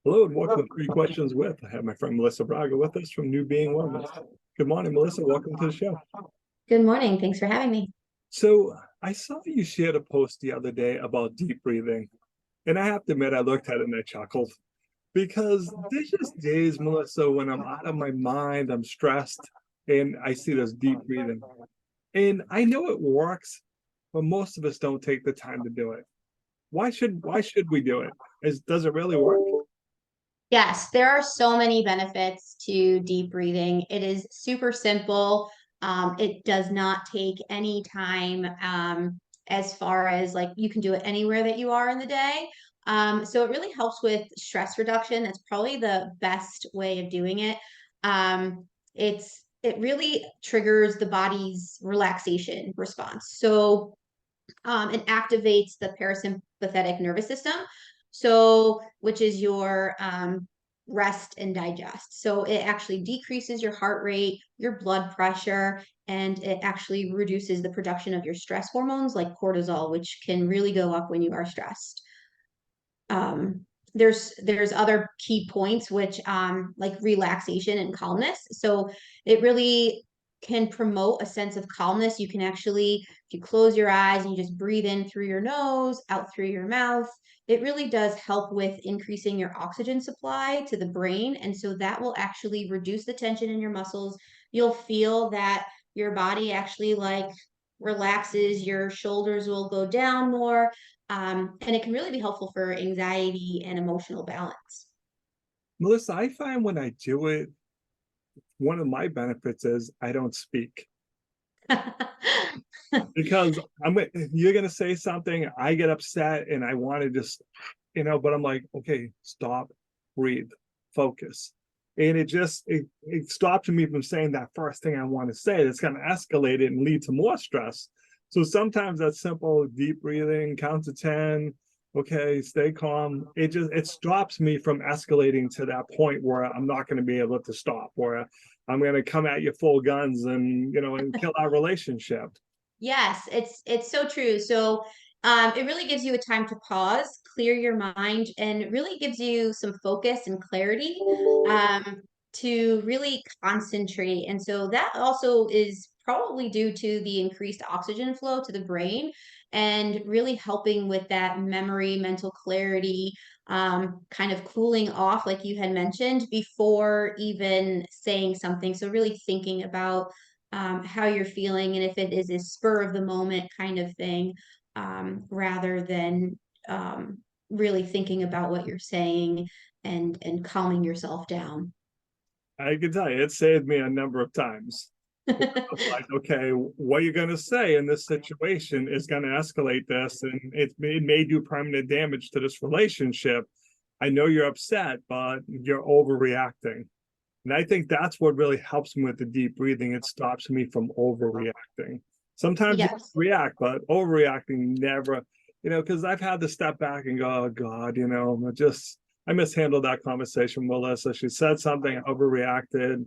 Hello and welcome to Three Questions With. I have my friend Melissa Braga with us from New Being Wellness. Good morning, Melissa. Welcome to the show. Good morning. Thanks for having me. So I saw you shared a post the other day about deep breathing. And I have to admit, I looked at it and I chuckled because there's just days, Melissa, when I'm out of my mind, I'm stressed, and I see this deep breathing. And I know it works, but most of us don't take the time to do it. Why should we do it? Does it really work? Yes, there are so many benefits to deep breathing. It is super simple. It does not take any time, as far as like you can do it anywhere that you are in the day. So it really helps with stress reduction. That's probably the best way of doing it. It really triggers the body's relaxation response. So it activates the parasympathetic nervous system, so which is your rest and digest. So it actually decreases your heart rate, your blood pressure, and it actually reduces the production of your stress hormones like cortisol, which can really go up when you are stressed. There's other key points which like relaxation and calmness. So it really can promote a sense of calmness. You can actually, if you close your eyes and you just breathe in through your nose, out through your mouth, it really does help with increasing your oxygen supply to the brain. And so that will actually reduce the tension in your muscles. You'll feel that your body actually like relaxes, your shoulders will go down more, and it can really be helpful for anxiety and emotional balance. Melissa, I find when I do it, one of my benefits is I don't speak because you're gonna say something, I get upset and I want to just, but I'm like, okay, stop, breathe, focus. And it stops me from saying that first thing I want to say. That's gonna escalate it and lead to more stress. So sometimes that simple deep breathing, count to 10, okay, stay calm. It stops me from escalating to that point where I'm not going to be able to stop, where I'm going to come at you full guns and kill our relationship. Yes, it's so true. So it really gives you a time to pause, clear your mind, and really gives you some focus and clarity to really concentrate. And so that also is probably due to the increased oxygen flow to the brain and really helping with that memory, mental clarity, kind of cooling off, like you had mentioned, before even saying something. So really thinking about how you're feeling and if it is a spur of the moment kind of thing, rather than really thinking about what you're saying and calming yourself down. I can tell you, it saved me a number of times. Like, okay, what you're going to say in this situation is going to escalate this, and it may do permanent damage to this relationship. I know you're upset, but you're overreacting. And I think that's what really helps me with the deep breathing. It stops me from overreacting. Sometimes you Yes. react, but overreacting never, because I've had to step back and go, oh God, I mishandled that conversation with Melissa. She said something, I overreacted.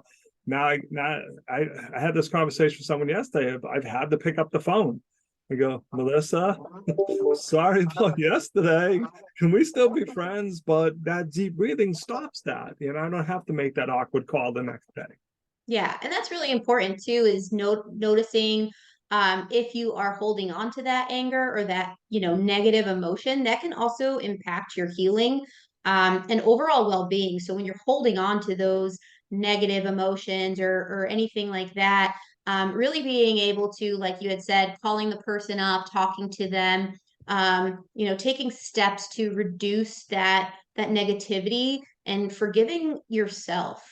Now I had this conversation with someone yesterday. I've had to pick up the phone. I go, Melissa, sorry about yesterday. Can we still be friends? But that deep breathing stops that. I don't have to make that awkward call the next day. Yeah, and that's really important too, is noticing if you are holding on to that anger or that, negative emotion, that can also impact your healing and overall well-being. So when you're holding on to those negative emotions or anything like that, really being able to, like you had said, calling the person up, talking to them, taking steps to reduce that negativity and forgiving yourself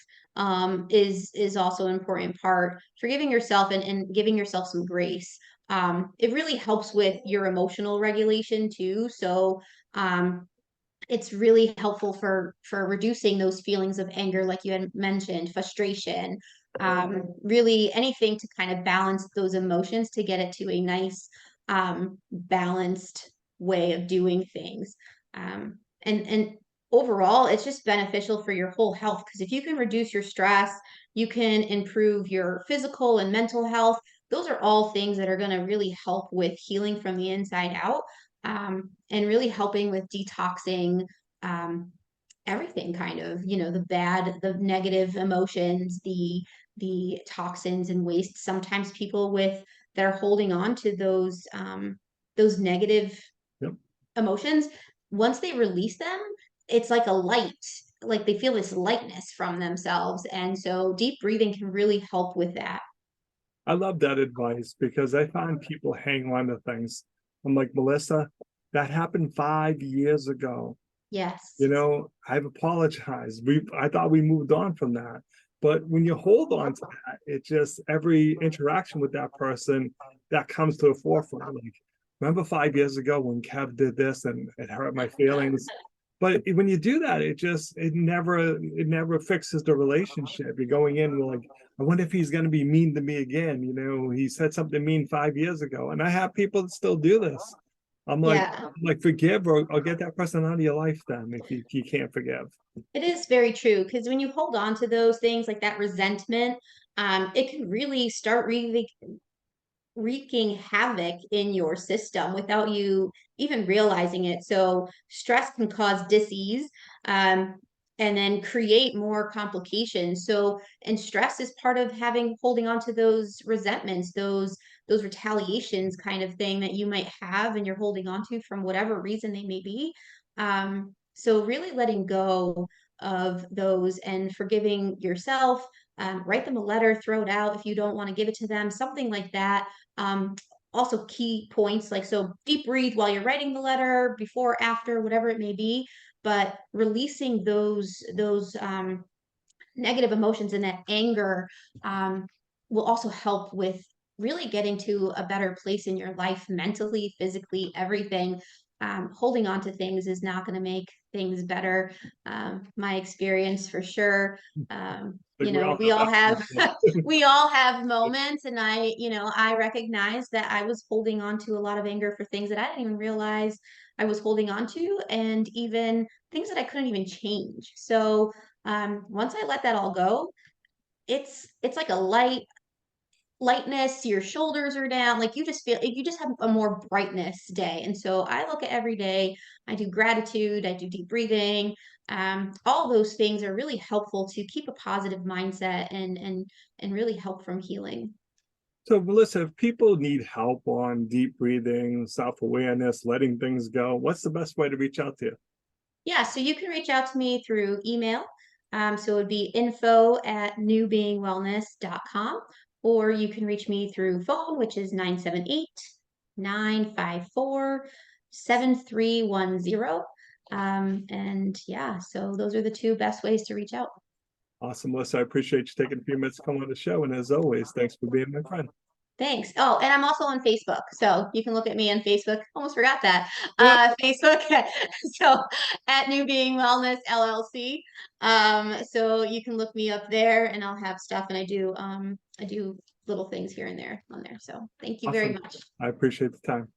is also an important part. Forgiving yourself and giving yourself some grace. It really helps with your emotional regulation too. So it's really helpful for reducing those feelings of anger, like you had mentioned, frustration, really anything to kind of balance those emotions to get it to a nice balanced way of doing things. And overall, it's just beneficial for your whole health, because if you can reduce your stress, you can improve your physical and mental health. Those are all things that are going to really help with healing from the inside out, and really helping with detoxing, um, everything kind of, the negative emotions, the toxins and waste. Sometimes people that are holding on to those negative Yep. emotions, once they release them, it's like a light, like they feel this lightness from themselves. And so deep breathing can really help with that. I love that advice because I find people hang on to things. I'm like, Melissa, that happened 5 years ago. Yes. You know, I've apologized. I thought we moved on from that. But when you hold on to that, it just every interaction with that person that comes to the forefront. Like, remember 5 years ago when Kev did this and it hurt my feelings. But when you do that, it never fixes the relationship. You're going in, you're like, I wonder if he's going to be mean to me again. You know, he said something mean 5 years ago, and I have people that still do this. I'm like, Yeah. forgive or get that person out of your life then if you can't forgive. It is very true because when you hold on to those things like that resentment, it can really start wreaking havoc in your system without you even realizing it. So stress can cause disease, and then create more complications. So, and stress is part of holding on to those resentments, those retaliations kind of thing that you might have and you're holding on to from whatever reason they may be. So really letting go of those and forgiving yourself, write them a letter, throw it out if you don't want to give it to them, something like that. um, Also key points, like, so deep breathe while you're writing the letter, before, after, whatever it may be, but releasing those negative emotions and that anger, will also help with really getting to a better place in your life, mentally, physically, everything. Holding on to things is not going to make things better. My experience for sure. Like we all We have all have that. we all have moments, and I recognize that I was holding on to a lot of anger for things that I didn't even realize I was holding on to, and even things that I couldn't even change. So once I let that all go, it's like a lightness, your shoulders are down, like you just have a more brightness day. And so I look at every day, I do gratitude, I do deep breathing. All those things are really helpful to keep a positive mindset and really help from healing. So, Melissa, if people need help on deep breathing, self-awareness, letting things go, what's the best way to reach out to you? Yeah, so you can reach out to me through email. So it would be info@newbeingwellness.com, or you can reach me through phone, which is 978-954-7310. And yeah, so those are the two best ways to reach out. Awesome, Melissa. I appreciate you taking a few minutes to come on the show. And as always, thanks for being my friend. Thanks. Oh, and I'm also on Facebook, so you can look at me on Facebook. Almost forgot that. Yep. Facebook, so at New Being Wellness LLC. So you can look me up there, and I'll have stuff, and I do little things here and there on there. So thank you very Awesome. much. I appreciate the time.